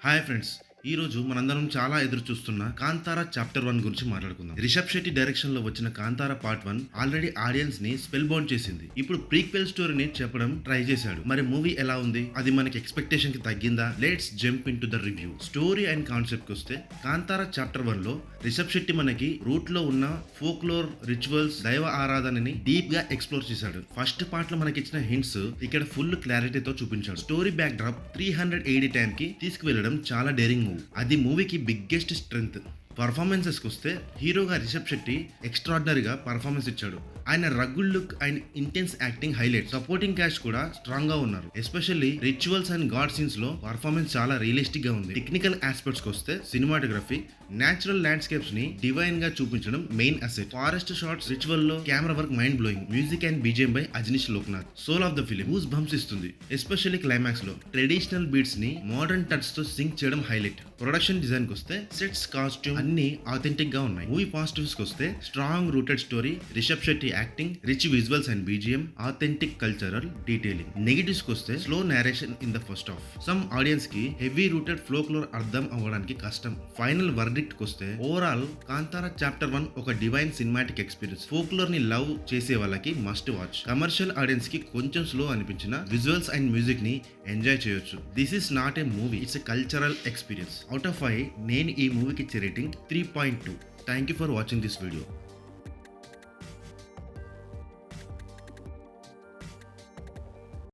Hi friends, ఈ రోజు మనందరం చాలా ఎదురు చూస్తున్న కాంతారా చాప్టర్ 1 గురించి మాట్లాడుకుందాం. రిషబ్ శెట్టి డైరెక్షన్ లో వచ్చిన కాంతారా పార్ట్ 1 ఆల్రెడీ ఆడియన్స్ ని స్పెల్ బౌండ్ చేసింది. ఇప్పుడు ప్రీక్వెల్ స్టోరీని చెప్పడం ట్రై చేశాడు. మరి మూవీ ఎలా ఉంది? అది మనకి ఎక్స్పెక్టేషన్ కి తగ్గిందా? Let's jump in to the review. Story and concept వస్తే కాంతారా చాప్టర్ 1 లో రిషబ్ శెట్టి మనకి రూట్ లో ఉన్న ఫోక్లోర్, రిచువల్స్, దైవ ఆరాధనని డీప్ గా ఎక్స్ప్లోర్ చేశాడు. ఫస్ట్ పార్ట్ లో మనకి ఇచ్చిన హింట్స్ ఇక్కడ ఫుల్ క్లారిటీతో చూపించాడు. స్టోరీ బ్యాక్ డ్రాప్ 380 టైం కి తీసుకువెళ్లడం చాలా డేరింగ్ మూవ్. అది మూవీకి బిగ్గెస్ట్ స్ట్రెంగ్త్. పర్ఫార్మెన్సెస్ వస్తే హీరోగా రిషబ్ శెట్టి ఎక్స్ట్రాడినరీగా పర్ఫార్మెన్స్ ఇచ్చాడు. ఆయన rugged look and intense acting highlight. Supporting cast కూడా స్ట్రాంగ్ గా ఉన్నారు. Especially rituals and god scenes లో పర్ఫార్మెన్స్ చాలా రియలిస్టిక్ గా ఉంది. టెక్నికల్ ఆస్పెక్ట్స్ కి వస్తే సినిమాటోగ్రఫీ, నేచురల్ ల్యాండ్స్కేప్స్ ని డివైన్ గా చూపించడం main asset. Forest shots, ritual లో camera work mind blowing. Music and BGM by Ajaneesh Loknath. Soul of the film goosebumps ఇస్తుంది. ఎస్పెషల్లీ క్లైమాక్స్ లో ట్రెడిషనల్ బీట్స్ ని మోడర్న్ టచ్ తో సింక్ చేయడం హైలైట్. ప్రొడక్షన్ డిజైన్ కి వస్తే సెట్స్, కాస్ట్యూమ్ అన్ని authentic గా ఉన్నాయి. మూవీ పాజిటివ్స్ కి వస్తే strong rooted story, Rishab Shetty acting, rich visuals and BGM, authentic cultural detailing. Negatives కి వస్తే slow narration in the first half. Some audience కి హెవీ రూటెడ్ ఫ్లోక్లోర్ అర్థం అవ్వడానికి కష్టం. ఫైనల్ వర్డిక్ట్ కి వస్తే ఓవరాల్ కాంతారా చాప్టర్ 1 ఒక డివైన్ సినిమాటిక్ ఎక్స్పీరియన్స్. ఫోక్లోర్ ని లవ్ చేసే వాళ్ళకి మస్ట్ వాచ్. కమర్షియల్ ఆడియన్స్ కి కొంచెం స్లో అనిపించిన విజువల్స్ అండ్ మ్యూజిక్ ని ఎంజాయ్ చేయొచ్చు. This is not a movie, it's a cultural experience. Out of 5 నేను ఈ మూవీకి ఇచ్చే rating 3.2. Thank you for watching this video.